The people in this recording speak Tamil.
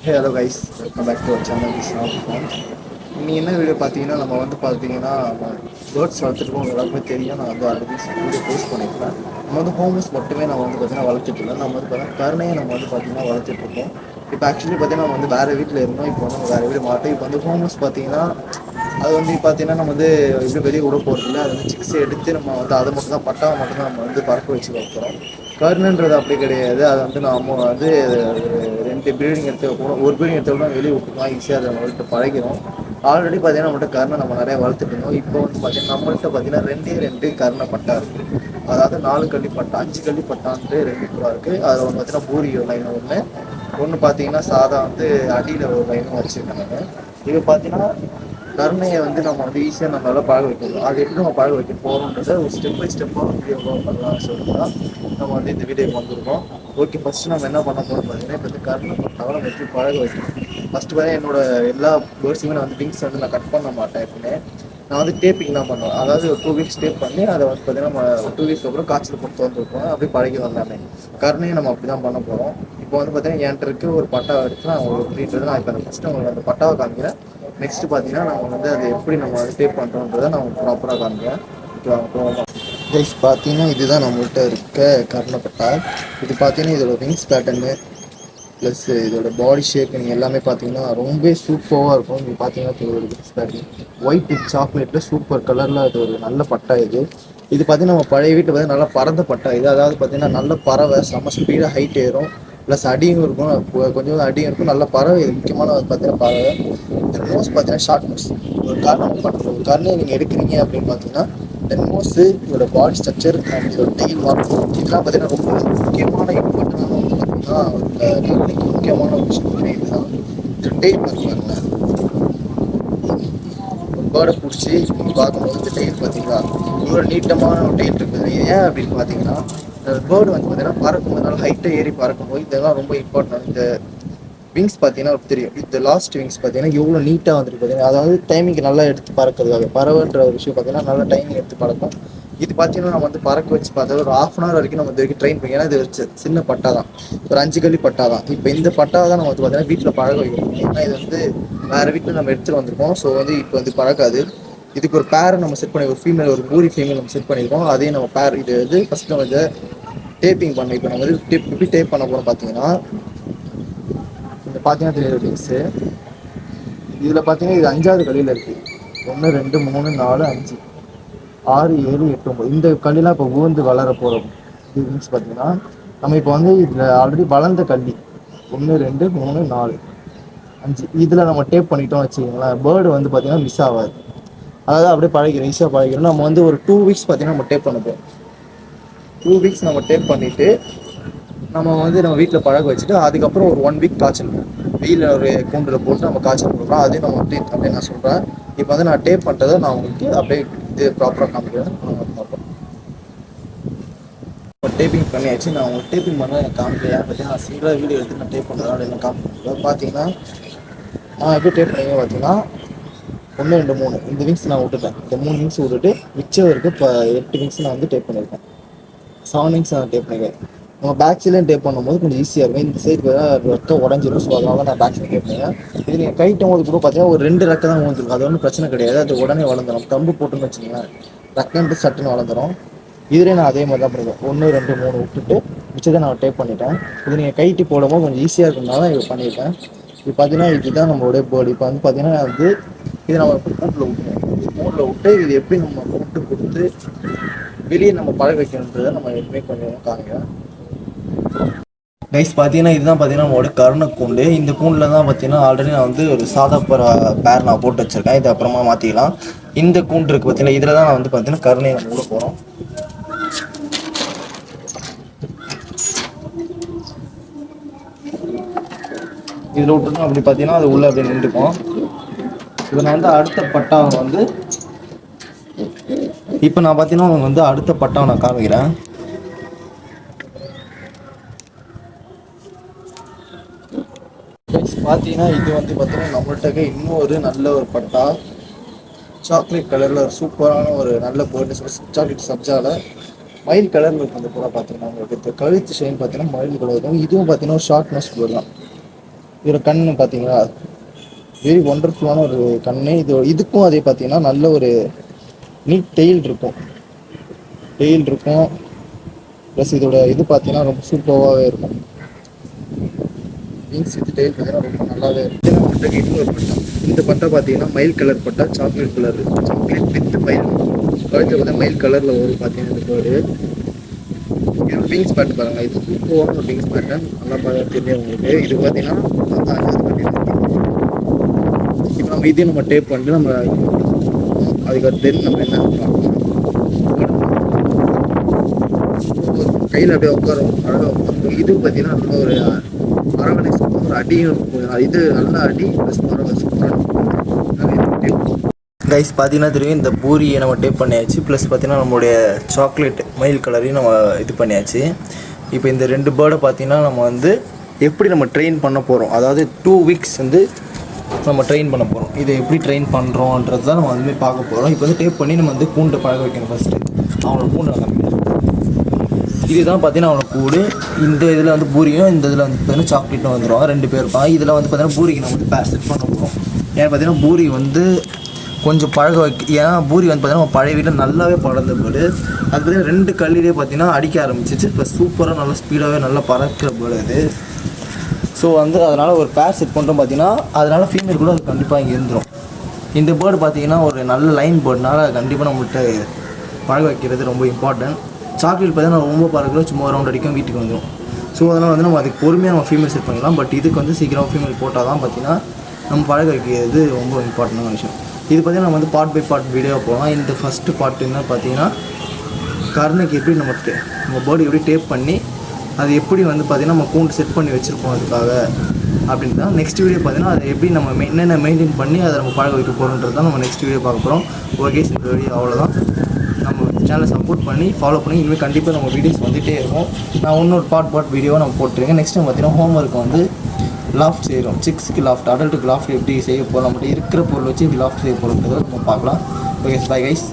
Hello guys, welcome back to our channel. Is not phone. இன்னைக்கு என்ன வீடியோ பார்த்தீங்கன்னா, நம்ம வந்து பார்த்தீங்கன்னா பேர்ட்ஸ் வளர்த்துருக்கோம். எல்லாருக்குமே தெரியும். நான் வந்து ஆல்ரெடி வீடியோ போஸ்ட் பண்ணியிருக்கேன். நம்ம வந்து ஹோம்ஸ் மட்டுமே நம்ம வந்து பார்த்தீங்கன்னா வளர்த்துட்ருக்கோம். நம்ம வந்து பார்த்தீங்கன்னா கருணையை நம்ம வந்து பார்த்தீங்கன்னா வளர்த்துட்ருக்கோம். இப்போ ஆக்சுவலி பார்த்தீங்கன்னா நம்ம வந்து வேறு வீட்டில் இருந்தோம். இப்போ வந்து நம்ம வேறு வீடு மாட்டோம். இப்போ வந்து ஹோம்ஸ் பார்த்தீங்கன்னா அது வந்து பார்த்தீங்கன்னா நம்ம வந்து எப்படி வெளியே விட போகிறதில்ல. அது வந்து சிக்ஸ் எடுத்து நம்ம வந்து அதை மட்டும் தான் பட்டாவை மட்டும் தான் நம்ம வந்து பறக்க வச்சு வைக்கிறோம். கருணுன்றது அப்படி கிடையாது. அதை வந்து நம்ம வந்து ஒரு 2 ப்ரீடிங் எடுத்து வைக்கணும். ஒரு ப்ரீடிங் எடுத்து கூட வெளியே விட்டுக்கலாம். ஈஸியாக அதை நம்மள்கிட்ட பழகிறோம். ஆல்ரெடி பார்த்தீங்கன்னா நம்மள்ட்ட கருணை நம்ம நிறையா வளர்த்துட்டு இருந்தோம். இப்போ வந்து பார்த்தீங்கன்னா நம்மள்ட்ட பார்த்தீங்கன்னா 2 கருணை பட்டா இருக்குது. அதாவது 4 கள்ளி பட்டா, 5 கள்ளி பட்டான்ட்டு 2 புறா இருக்குது. அதில் ஒன்று பார்த்தீங்கன்னா பூரி லைன் ஒன்று பார்த்தீங்கன்னா சாதா வந்து அடியில் ஒரு லைனும் வச்சுருக்கேன் நான். இது பார்த்தீங்கன்னா கருணையை வந்து நம்ம வந்து ஈஸியாக நம்மளால பழக வைக்கணும். அது எப்படி நம்ம பழக வைக்க போகிறோன்றதை ஒரு ஸ்டெப் பை ஸ்டெப்பாக வீடியோவாக பண்ணலாம் சொல்லி தான் நம்ம வந்து இந்த வீடியோக்கு வந்திருக்கோம். ஓகே, ஃபஸ்ட்டு நம்ம என்ன பண்ண போகிறோம் பார்த்தீங்கன்னா, இப்போ வந்து கருணை பட்டாவை நம்ம எப்படி பழக வைக்கணும். ஃபஸ்ட்டு பார்த்தீங்கன்னா என்னோட எல்லா பேர்ட்ஸுமே நான் வந்து விங்ஸ் வந்து நான் கட் பண்ண மாட்டேன். எப்பவுமே நான் வந்து டேப்பிங் தான் பண்ணுவேன். அதாவது ஒரு 2 வீக்ஸ் டேப் பண்ணி அதை வந்து பார்த்தீங்கன்னா நம்ம 2 வீக்ஸ்க்கு அப்புறம் காய்ச்சல் போட்டு வந்துருக்கோம். அப்படி பழகி வந்தாமே கருணையை நம்ம அப்படி தான் பண்ண போகிறோம். இப்போ வந்து பார்த்தீங்கன்னா என்கிட்ட இருக்க ஒரு பட்டாவை எடுத்து நான் ஒரு அப்படின்றது நான் இப்போ ஃபஸ்ட்டு உங்களுக்கு அந்த பட்டாவை காமிக்கிறேன். நெக்ஸ்ட்டு பார்த்தீங்கன்னா நம்ம வந்து அதை எப்படி நம்ம வந்து டேப் பண்ணுறோன்றதை நான் ப்ராப்பராக காமிக்கிறேன். கைஸ், பார்த்தீங்கன்னா இதுதான் நம்மள்கிட்ட இருக்க கர்ணப்பட்டா. இது பார்த்தீங்கன்னா இதோட விங்ஸ் பேட்டர்னு ப்ளஸ் இதோட பாடி ஷேப் நீங்கள் எல்லாமே பார்த்தீங்கன்னா ரொம்ப சூப்பராக இருக்கும். நீங்கள் பார்த்தீங்கன்னா இதோட விங்ஸ் பேட்டர்ன் ஒயிட் வித் சாக்லேட்டில் சூப்பர் கலரில் அது ஒரு நல்ல பட்டா இது. இது பார்த்தீங்கன்னா நம்ம பழைய வீட்டில் பார்த்தீங்கன்னா நல்லா பறந்த பட்டா இது. அதாவது பார்த்தீங்கன்னா நல்ல பறவை, செம்ம ஸ்பீடாக ஹைட் ஏறும். ப்ளஸ் அடியும் இருக்கும், கொஞ்சம் அடியும் இருக்கும். நல்ல பறவை. இது முக்கியமான பார்த்தீங்கன்னா பறவை. இந்த நோஸ் பார்த்தீங்கன்னா ஷார்ட் நோஸ். ஒரு காரணம் பண்ணுறது ஒரு காரணம் நீங்கள் எடுக்கிறீங்க அப்படின்னு பார்த்தீங்கன்னா இந்த நோஸு, இதோட பாடி ஸ்ட்ரக்சர் அண்ட் இதோட டெயில் மார்க் இதெல்லாம் பார்த்தீங்கன்னா ரொம்ப முக்கியமான இம்பார்ட்டண்டான வந்து பார்த்தீங்கன்னா கம்பெனிக்கு முக்கியமான ஒரு விஷயம் இதுதான். இந்த டெயில் மார்க் பாருங்க. ஒரு பேர்டை பிடிச்சி பார்க்கும்போது இந்த டெயில் பார்த்தீங்களா இவ்வளோ நீட்டமான ஒரு டெயில் இருக்குது. ஏன் அப்படின்னு பார்த்தீங்கன்னா பேர்டு வந்து பார்த்தீங்கன்னா பறக்கும்போது நல்லா ஹைட்டாக ஏறி பறக்கும்போது இதெல்லாம் ரொம்ப இம்பார்ட்டன்ட். இந்த விங்ஸ் பார்த்தீங்கன்னா தெரியும். இந்த லாஸ்ட் விங்ஸ் பார்த்தீங்கன்னா எவ்வளோ நீட்டாக வந்துருக்கு பார்த்தீங்கன்னா, அதாவது டைமிங் நல்லா எடுத்து பறக்கிறதுக்காக. பறவைன்ற ஒரு விஷயம் பார்த்தீங்கன்னா நல்லா டைமிங் எடுத்து பறக்கும். இது பார்த்தீங்கன்னா நம்ம வந்து பறக்க வச்சு பார்த்தா ஒரு 1/2 வரைக்கும் நம்ம இது வரைக்கும் ட்ரெயின் பண்ணி. ஏன்னா இது சின்ன பட்டா தான், ஒரு 5 கள்ளி பட்டா தான். இப்போ இந்த பட்டாவை தான் நம்ம வந்து பார்த்தீங்கன்னா வீட்டில் பழக வைக்கணும். ஏன்னா இது வந்து வேறு வீட்டில் நம்ம எடுத்துகிட்டு வந்திருக்கோம். ஸோ வந்து இப்போ வந்து பறக்காது. இதுக்கு ஒரு பேரை நம்ம செட் பண்ணி, ஒரு ஃபீமேல் ஒரு பூரி ஃபீமேல் நம்ம செட் பண்ணியிருக்கோம். அதையும் நம்ம பேர் இது வந்து ஃபஸ்ட்டு நம்ம இதை டேப்பிங் பண்ணோம். இப்போ நம்ம வந்து எப்படி டேப் பண்ண போகிறோம் பார்த்தீங்கன்னா, இந்த பார்த்தீங்கன்னா தெரியுது விங்ஸு. இதில் பார்த்தீங்கன்னா இது 5வது கல்லியில் இருக்குது. 1 2 3 4 5 6 7 8 9 இந்த கல்லிலாம் இப்போ ஊர்ந்து வளர போகிறோம். இது விங்ஸ் பார்த்தீங்கன்னா நம்ம இப்போ வந்து இதில் ஆல்ரெடி வளர்ந்த கல்லி 1 2 3 4 5 இதில் நம்ம டேப் பண்ணிட்டோம் வச்சுக்கோங்களேன். பேர்டு வந்து பார்த்தீங்கன்னா மிஸ் ஆகாது. அதாவது அப்படியே பழகிறோம், ஈஸியாக பழகிறோம். நம்ம வந்து ஒரு 2 வீக்ஸ் பார்த்தீங்கன்னா நம்ம டேப் பண்ண போகிறோம். 2 வீக்ஸ் நம்ம டேப் பண்ணிவிட்டு நம்ம வந்து நம்ம வீட்டில் பழக வச்சுட்டு அதுக்கப்புறம் ஒரு 1 வீக் காய்ச்சல் வெயிலில் ஒரு கூண்டில் போட்டு நம்ம காய்ச்சல் கொடுக்குறோம். அதையும் நம்ம அப்படியே அப்படியே நான் சொல்கிறேன். இப்போ வந்து நான் டேப் பண்ணுறதை நான் உங்களுக்கு அப்படியே இது ப்ராப்பராக காமிக்கிறேன். இப்போ டேப்பிங் பண்ணியாச்சு. நான் உங்களுக்கு டேப்பிங் பண்ணால் எனக்கு காமிக்கிறேன். பார்த்தீங்கன்னா நான் சிங்கிளாக வீடியோ எடுத்து நான் டேப் பண்ணுறதுனால என்ன காமிக்கிறேன். பார்த்தீங்கன்னா நான் எப்படி டேப் பண்ணிங்க பார்த்தீங்கன்னா 1 2 3 இந்த விங்ஸ் நான் விட்டுட்டேன். இந்த 3 விங்ஸ் விட்டுட்டு மிச்சம் இருக்குது. இப்போ 8 விங்ஸ் நான் வந்து டேப் பண்ணியிருக்கேன். 7 விங்ஸ் நான் டேப் பண்ணியிருக்கேன். நம்ம பேக் சைட்லேயும் டேப் பண்ணும்போது கொஞ்சம் ஈஸியாக இருக்கும். இந்த சைடு ரெக்கை உடஞ்சிடும். ஸோ அதனால நான் பேக் சைட் டேப் பண்ணுவேன். இது நீங்கள் கைட்டும் போது கூட பார்த்தீங்கன்னா ஒரு 2 ரெக்கை தான் விழுந்துருக்கும். அது ஒன்றும் பிரச்சனை கிடையாது. அது உடனே வளர்ந்துடும். கம்பு போட்டுன்னு வச்சுக்கோங்களேன், ரெக்கன்ட்டு சட்டுன்னு வளர்ந்துடும். இதுலேயே நான் அதே மாதிரி தான் பண்ணுவேன். 1 2 3 விட்டுட்டு மிச்சத்தை நான் டேப் பண்ணிட்டேன். இது நீங்கள் கைட்டி போடும்போது கொஞ்சம் ஈஸியாக இருக்குனால இது பண்ணியிருக்கேன். இப்போ பார்த்தீங்கன்னா இதுதான் நம்மளுடைய பேர்டு. இப்போ வந்து பார்த்தீங்கன்னா வந்து இது நம்ம கூட்டில் விட்டுருவோம். இது கூட்டில் விட்டு இது எப்படி நம்ம கூட்டு கொடுத்து வெளியே நம்ம பழக வைக்கணுன்றதை நம்ம எப்பவுமே கொஞ்சம் காமிக்கிறேன். கைஸ், பார்த்தீங்கன்னா இதுதான் பார்த்தீங்கன்னா நம்மளோட கருணை கூண்டு. இந்த கூண்டில் தான் பார்த்தீங்கன்னா ஆல்ரெடி நான் வந்து ஒரு சாதா பேர் நான் போட்டு வச்சுருக்கேன். இது அப்புறமா மாற்றிக்கலாம். இந்த கூண்டு இருக்குது பார்த்தீங்கன்னா, இதில் தான் நான் வந்து பார்த்தீங்கன்னா கருணையை நம்ம விட போகிறோம். இதில் விட்டுருக்கோம். அப்படி பார்த்தீங்கன்னா அது உள்ளே அப்படி நின்றுக்கும். இப்போ நான் வந்து அடுத்த பட்டாவை வந்து இப்போ நான் பார்த்தீங்கன்னா அவங்க வந்து அடுத்த பட்டாவை நான் காமிக்கிறேன். பார்த்தீங்கன்னா இது வந்து பார்த்தீங்கன்னா நம்மள்கிட்ட இன்னொரு நல்ல ஒரு பட்டா சாக்லேட் கலரில் ஒரு சூப்பரான ஒரு நல்ல பேர்டு. சாக்லேட் சப்ஜாவில் மயில் கலரில் இருக்கும். அந்த கூட பார்த்தீங்கன்னா உங்களுக்கு கழுத்து ஷைன் பார்த்தீங்கன்னா மயில் கலர் இருக்கும். இதுவும் பார்த்தீங்கன்னா ஒரு ஷார்ட் நோஸ் பேர்டு தான். இதோட கண்ணு பார்த்தீங்களா, வெரி ஒண்டர்ஃபுல்லான ஒரு கண்ணு. இதுக்கும் அதே பார்த்தீங்கன்னா நல்ல ஒரு நீட் டெயில் இருக்கும். ப்ளஸ் இதோட இது பார்த்தீங்கன்னா ரொம்ப சூப்பராகவே இருக்கும். விங்ஸ் வித் டெயில் பார்த்தீங்கன்னா ரொம்ப நல்லாவே இருக்கும். பட்டாக்கு இன்னொரு பட்டா, இந்த பட்டா பார்த்தீங்கன்னா மயில் கலர் பட்டா, சாக்லேட் வித் மயில் கழுத்தில் பார்த்தா மயில் கலரில் வரும் பார்த்தீங்கன்னா இந்த பேர்டு. இது விங்ஸ் பேட் பாருங்கள், இது சூப்பரான ஒரு விங்ஸ் பேட்டர்ன், நல்லா பார்க்க தெரியும் உங்களுக்கு. இது பார்த்தீங்கன்னா இப்போ நம்ம இதையும் நம்ம டேப் பண்ணிட்டு நம்ம அதுக்கு நம்ம என்ன பார்க்கணும், கையில் அப்படியே உட்காரும் அழகாக உட்காரும். இது பார்த்தீங்கன்னா நல்ல ஒரு அரவணை சூப்பர் ஒரு அடியும், இது நல்ல அடி ப்ளஸ் மரவணை சூப்பரான கைஸ். பார்த்தீங்கன்னா தெரியும், இந்த பூரியை நம்ம டேப் பண்ணியாச்சு. ப்ளஸ் பார்த்தீங்கன்னா நம்மளுடைய சாக்லேட் மயில் கலரையும் நம்ம இது பண்ணியாச்சு. இப்போ இந்த 2 பேர்டை பார்த்தீங்கன்னா நம்ம வந்து எப்படி நம்ம ட்ரெயின் பண்ண போகிறோம், அதாவது 2 வீக்ஸ் வந்து நம்ம ட்ரெயின் பண்ண போகிறோம். இதை எப்படி ட்ரெயின் பண்ணுறோன்றது தான் நம்ம வந்து பார்க்க போகிறோம். இப்போ வந்து டேப் பண்ணி நம்ம வந்து கூண்டை பழக வைக்கணும் ஃபஸ்ட்டு. அவங்களோட கூண்டை இதுதான் பார்த்தீங்கன்னா அவனோட கூடு. இந்த இதில் வந்து பூரியும், இந்த இதில் வந்து பார்த்தீங்கன்னா சாக்லேட்டும் வந்துடுவாங்க. 2 பேர் இருப்பாங்க. இதில் வந்து பார்த்தீங்கன்னா பூரிக்கு நம்ம வந்து பேர் செட் பண்ண போகிறோம். ஏன்னா பார்த்தீங்கன்னா பூரி வந்து கொஞ்சம் பழக வைக்க, ஏன்னா பூரி வந்து பார்த்தீங்கன்னா பழைய வீட்டில் நல்லாவே பழந்த பேர்டு. அது பார்த்தீங்கன்னா 2 கல்லிலே பார்த்தீங்கன்னா அடிக்க ஆரம்பிச்சிச்சு. இப்போ சூப்பராக நல்லா ஸ்பீடாகவே நல்லா பறக்கிற பேர்டு அது. ஸோ வந்து அதனால் ஒரு பேர் செட் பண்ணுறோம் பார்த்தீங்கன்னா, அதனால் ஃபீமேல் கூட அது கண்டிப்பாக இங்கே இருந்துடும். இந்த பேர்டு பார்த்தீங்கன்னா ஒரு நல்ல லைன் பேர்டுனால கண்டிப்பாக நம்மள்கிட்ட பழக வைக்கிறது ரொம்ப இம்பார்ட்டன்ட். சாக்லேட் பார்த்தீங்கன்னா ரொம்ப பறக்கல, சும்மா ரவுண்ட் அடிக்கும் வீட்டுக்கு வந்துடும். ஸோ அதனால் வந்து நம்ம அதுக்கு பொறுமையாக நம்ம ஃபீமேல் செட் பண்ணிக்கலாம். பட் இதுக்கு வந்து சீக்கிரம் ஃபீமேல் போட்டால் தான் பார்த்தீங்கன்னா நம்ம பழக வைக்கிறது ரொம்ப இம்பார்ட்டண்டான விஷயம். இது பார்த்தீங்கன்னா நம்ம வந்து பார்ட் பை பார்ட் வீடியோ போகலாம். இந்த ஃபஸ்ட்டு பார்ட் என்ன பார்த்தீங்கன்னா, கர்ணைக்கு எப்படி நம்ம பேர்டு எப்படி டேப் பண்ணி அது எப்படி வந்து பார்த்திங்கன்னா நம்ம கூண்டு செட் பண்ணி வச்சுருப்போம் அதுக்காக அப்படின்னு தான். நெக்ஸ்ட் வீடியோ பார்த்தீங்கன்னா அதை எப்படி நம்ம என்னென்ன மெயின்டைன் பண்ணி அதை நம்ம பழக வைக்க போகிறோன்றது தான் நம்ம நெக்ஸ்ட் வீடியோ பார்க்க போகிறோம். ஓகே, இந்த வீடியோ அவ்வளோதான். நம்ம சேனலை சப்போர்ட் பண்ணி ஃபாலோ பண்ணி இனிமேல் கண்டிப்பாக நம்ம வீடியோஸ் வந்துகிட்டே இருக்கும். நான் இன்னொரு பார்ட் வீடியோவை நம்ம போட்டுருக்கேன். நெக்ஸ்ட் டைம் பார்த்தீங்கன்னா ஹோம்ஒர்க் வந்து லாஃப்ட் செய்கிறோம். சிக்ஸ்க்கு லாஃப்ட், அடல்ட்டுக்கு லாஃப்ட் எப்படி செய்ய போகிறோம், நம்மகிட்ட இருக்கிற பொருள் வச்சு எப்படி லாஃப்ட் செய்ய போகிறோன்றதை நம்ம பார்க்கலாம். Okay, bye guys.